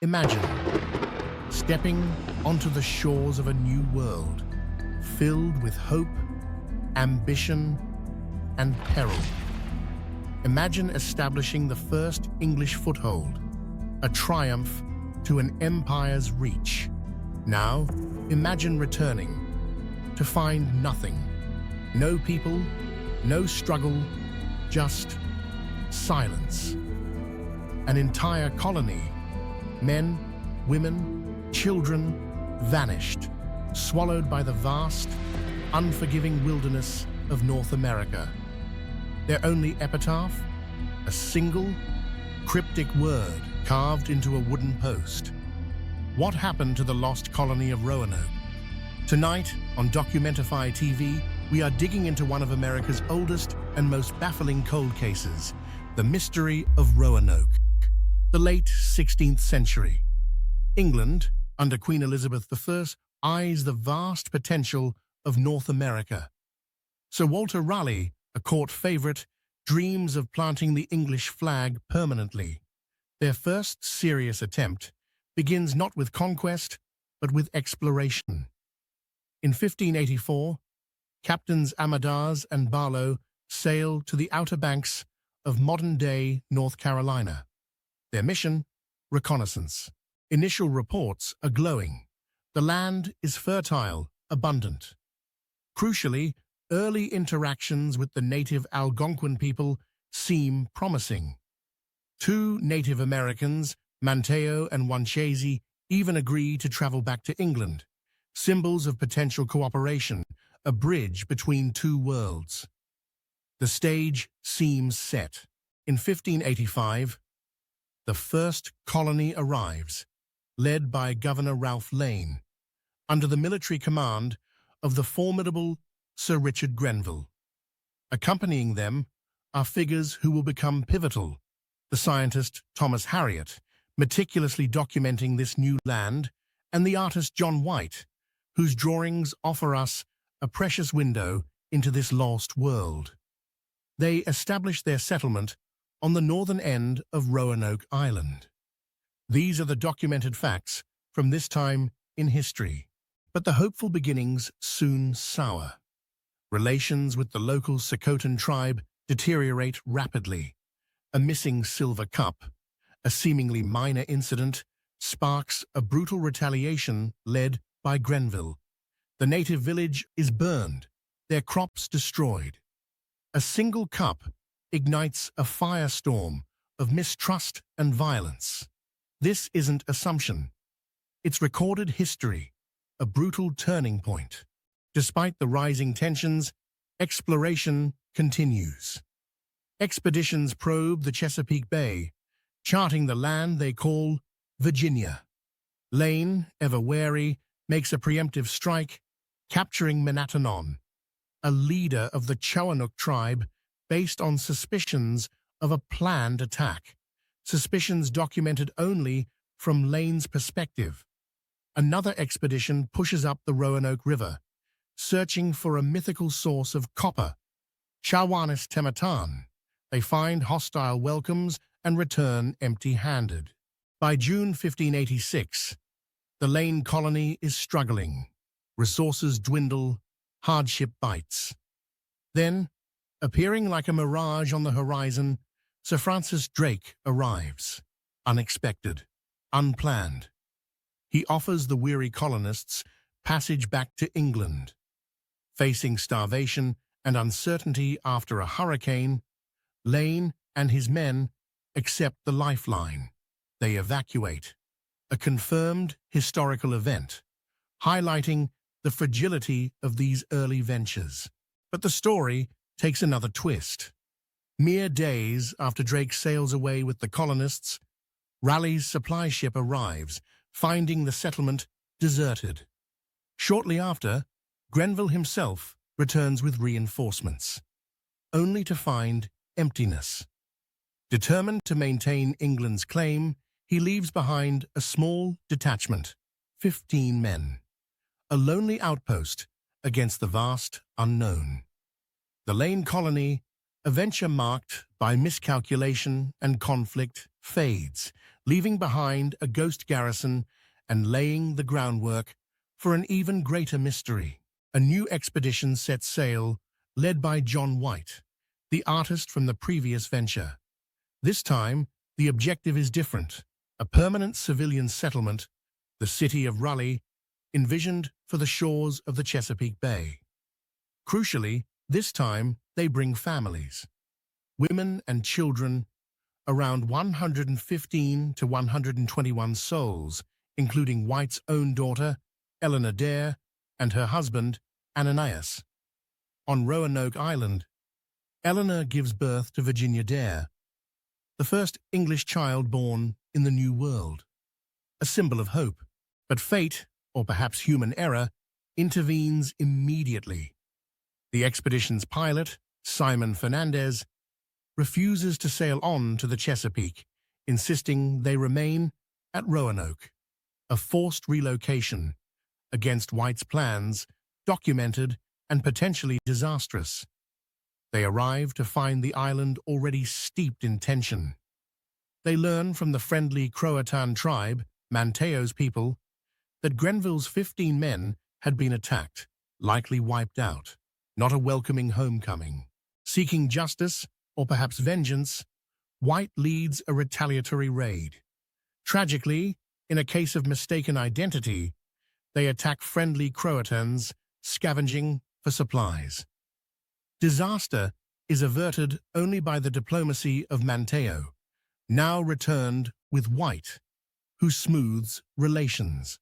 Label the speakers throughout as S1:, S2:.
S1: Imagine stepping onto the shores of a new world, filled with hope, ambition, and peril. Imagine establishing the first English foothold, a triumph to an empire's reach. Now, imagine returning to find nothing. No people, no struggle, just silence. An entire colony, men, women, children, vanished, swallowed by the vast, unforgiving wilderness of North America. Their only epitaph? A single, cryptic word carved into a wooden post. What happened to the lost colony of Roanoke? Tonight, on DocumentifyTV, we are digging into one of America's oldest and most baffling cold cases, the mystery of Roanoke. The late 16th century. England, under Queen Elizabeth I, eyes the vast potential of North America. Sir Walter Raleigh, a court favorite, dreams of planting the English flag permanently. Their first serious attempt begins not with conquest, but with exploration. In 1584, Captains Amadas and Barlowe sail to the Outer Banks of modern-day North Carolina. Their mission? Reconnaissance. Initial reports are glowing. The land is fertile, abundant. Crucially, early interactions with the native Algonquin people seem promising. Two Native Americans, Manteo and Wanchese, even agree to travel back to England, symbols of potential cooperation, a bridge between two worlds. The stage seems set. In 1585, the first colony arrives, led by Governor Ralph Lane, under the military command of the formidable Sir Richard Grenville. Accompanying them are figures who will become pivotal: the scientist Thomas Harriot, meticulously documenting this new land, and the artist John White, whose drawings offer us a precious window into this lost world. They establish their settlement on the northern end of Roanoke Island. These are the documented facts from this time in history. But the hopeful beginnings soon sour. Relations with the local Croatan tribe deteriorate rapidly. A missing silver cup, a seemingly minor incident, sparks a brutal retaliation led by Grenville. The native village is burned, their crops destroyed. A single cup ignites a firestorm of mistrust and violence. This isn't assumption. It's recorded history, a brutal turning point. Despite the rising tensions, exploration continues. Expeditions probe the Chesapeake Bay, charting the land they call Virginia. Lane, ever wary, makes a preemptive strike, capturing Minatonon, a leader of the Roanoke tribe, based on suspicions of a planned attack. Suspicions documented only from Lane's perspective. Another expedition pushes up the Roanoke River, searching for a mythical source of copper, Chawanis Tematan. They find hostile welcomes and return empty-handed. By June 1586, the Lane colony is struggling. Resources dwindle, hardship bites. Then, appearing like a mirage on the horizon, Sir Francis Drake arrives. Unexpected, unplanned. He offers the weary colonists passage back to England. Facing starvation and uncertainty after a hurricane, Lane and his men accept the lifeline. They evacuate, a confirmed historical event, highlighting the fragility of these early ventures. But the story takes another twist. Mere days after Drake sails away with the colonists, Raleigh's supply ship arrives, finding the settlement deserted. Shortly after, Grenville himself returns with reinforcements, only to find emptiness. Determined to maintain England's claim, he leaves behind a small detachment, 15 men, a lonely outpost against the vast unknown. The Lane colony, a venture marked by miscalculation and conflict, fades, leaving behind a ghost garrison and laying the groundwork for an even greater mystery. A new expedition sets sail, led by John White, the artist from the previous venture. This time, the objective is different: a permanent civilian settlement, the city of Raleigh, envisioned for the shores of the Chesapeake Bay. Crucially, this time they bring families, women and children, around 115 to 121 souls, including White's own daughter, Eleanor Dare, and her husband, Ananias. On Roanoke Island, Eleanor gives birth to Virginia Dare, the first English child born in the New World, a symbol of hope. But fate, or perhaps human error, intervenes immediately. The expedition's pilot, Simon Fernandez, refuses to sail on to the Chesapeake, insisting they remain at Roanoke. A forced relocation, against White's plans, documented and potentially disastrous. They arrive to find the island already steeped in tension. They learn from the friendly Croatan tribe, Manteo's people, that Grenville's 15 men had been attacked, likely wiped out. Not a welcoming homecoming. Seeking justice, or perhaps vengeance, White leads a retaliatory raid. Tragically, in a case of mistaken identity, they attack friendly Croatans, scavenging for supplies. Disaster is averted only by the diplomacy of Manteo, now returned with White, who smooths relations.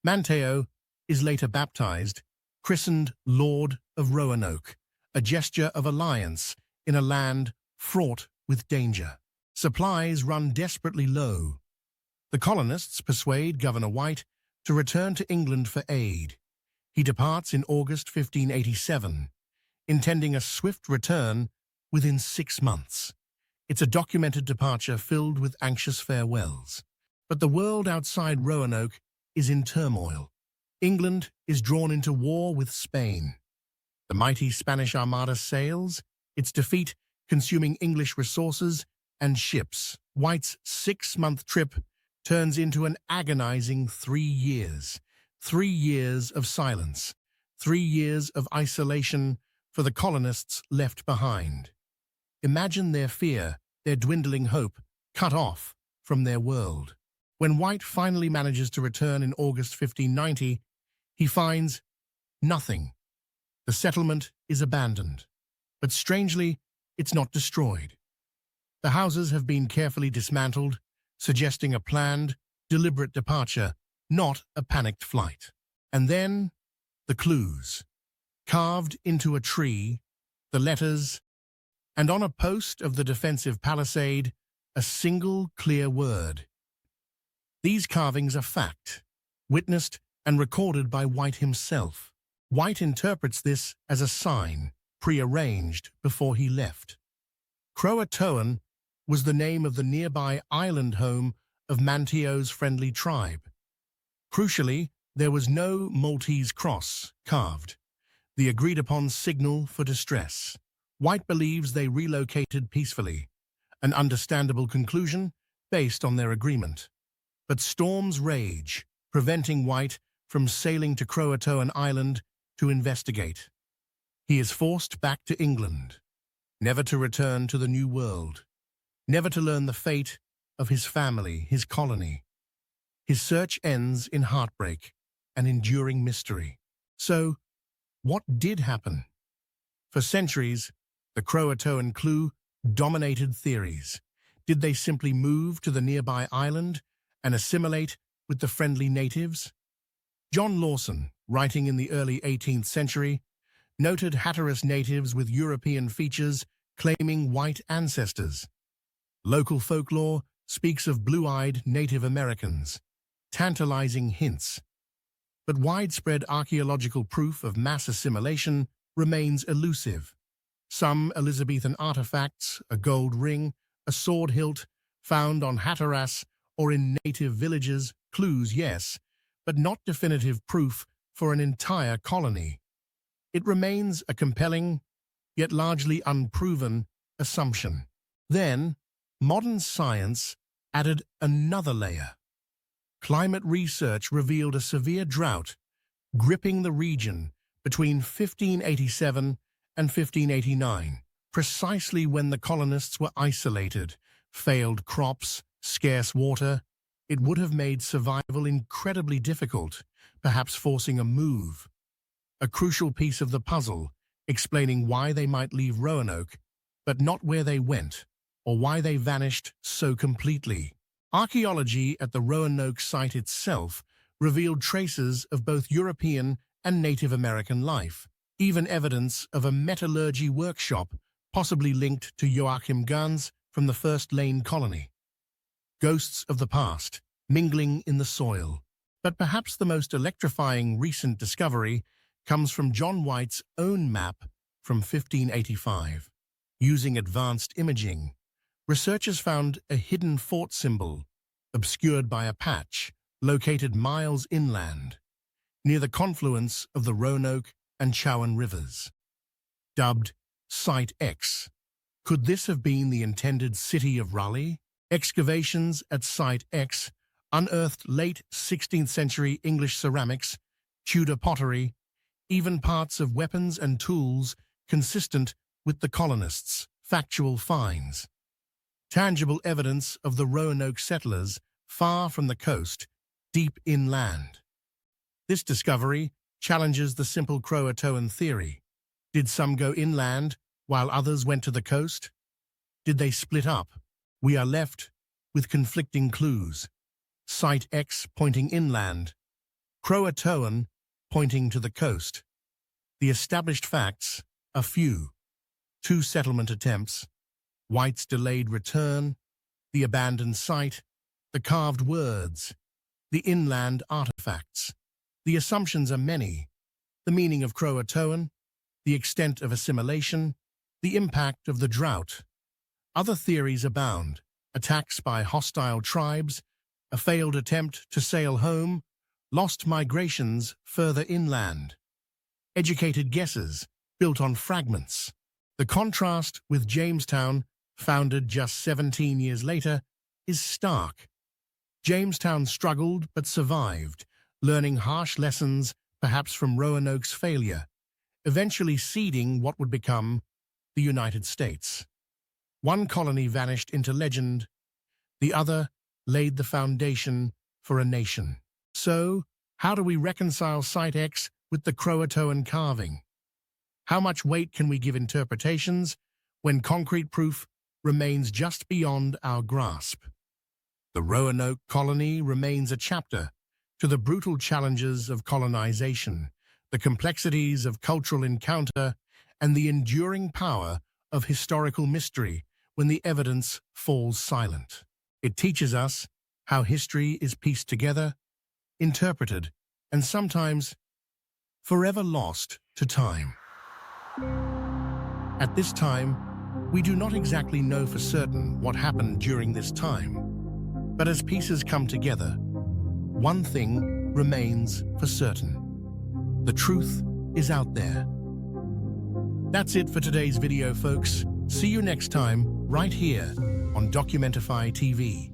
S1: Manteo is later baptized, christened Lord of Roanoke, a gesture of alliance in a land fraught with danger. Supplies run desperately low. The colonists persuade Governor White to return to England for aid. He departs in August 1587, intending a swift return within 6 months. It's a documented departure filled with anxious farewells. But the world outside Roanoke is in turmoil. England is drawn into war with Spain. The mighty Spanish Armada sails, its defeat consuming English resources and ships. White's 6-month trip turns into an agonizing 3 years. 3 years of silence. 3 years of isolation for the colonists left behind. Imagine their fear, their dwindling hope, cut off from their world. When White finally manages to return in August 1590, he finds nothing. The settlement is abandoned. But strangely, it's not destroyed. The houses have been carefully dismantled, suggesting a planned, deliberate departure, not a panicked flight. And then, the clues. Carved into a tree, the letters, and on a post of the defensive palisade, a single clear word. These carvings are fact, witnessed and recorded by White himself. White interprets this as a sign, prearranged before he left. Croatoan was the name of the nearby island home of Manteo's friendly tribe. Crucially, there was no Maltese cross carved, the agreed-upon signal for distress. White believes they relocated peacefully, an understandable conclusion based on their agreement. But storms rage, preventing White from sailing to Croatoan Island to investigate. He is forced back to England, never to return to the New World, never to learn the fate of his family, his colony. His search ends in heartbreak and enduring mystery. So, what did happen? For centuries, the Croatoan clue dominated theories. Did they simply move to the nearby island and assimilate with the friendly natives? John Lawson, writing in the early 18th century, noted Hatteras natives with European features claiming white ancestors. Local folklore speaks of blue-eyed Native Americans, tantalizing hints. But widespread archaeological proof of mass assimilation remains elusive. Some Elizabethan artifacts, a gold ring, a sword hilt, found on Hatteras or in native villages, clues, yes, but not definitive proof for an entire colony. It remains a compelling, yet largely unproven, assumption. Then, modern science added another layer. Climate research revealed a severe drought gripping the region between 1587 and 1589, precisely when the colonists were isolated. Failed crops, scarce water. It would have made survival incredibly difficult, perhaps forcing a move. A crucial piece of the puzzle, explaining why they might leave Roanoke, but not where they went, or why they vanished so completely. Archaeology at the Roanoke site itself revealed traces of both European and Native American life, even evidence of a metallurgy workshop possibly linked to Joachim Gans from the First Lane colony. Ghosts of the past, mingling in the soil. But perhaps the most electrifying recent discovery comes from John White's own map from 1585. Using advanced imaging, researchers found a hidden fort symbol, obscured by a patch, located miles inland, near the confluence of the Roanoke and Chowan rivers. Dubbed Site X, could this have been the intended city of Raleigh? Excavations at Site X unearthed late 16th century English ceramics, Tudor pottery, even parts of weapons and tools consistent with the colonists' factual finds. Tangible evidence of the Roanoke settlers far from the coast, deep inland. This discovery challenges the simple Croatoan theory. Did some go inland while others went to the coast? Did they split up? We are left with conflicting clues. Site X pointing inland, Croatoan pointing to the coast. The established facts are few. 2 settlement attempts, White's delayed return, the abandoned site, the carved words, the inland artifacts. The assumptions are many. The meaning of Croatoan, the extent of assimilation, the impact of the drought. Other theories abound. Attacks by hostile tribes, a failed attempt to sail home, lost migrations further inland. Educated guesses built on fragments. The contrast with Jamestown, founded just 17 years later, is stark. Jamestown struggled but survived, learning harsh lessons perhaps from Roanoke's failure, eventually seeding what would become the United States. One colony vanished into legend, the other laid the foundation for a nation. So, how do we reconcile Site X with the Croatoan carving? How much weight can we give interpretations when concrete proof remains just beyond our grasp? The Roanoke colony remains a chapter to the brutal challenges of colonization, the complexities of cultural encounter, and the enduring power of historical mystery when the evidence falls silent. It teaches us how history is pieced together, interpreted, and sometimes forever lost to time. At this time, we do not exactly know for certain what happened during this time, but as pieces come together, one thing remains for certain. The truth is out there. That's it for today's video, folks. See you next time, right here on DocumentifyTV.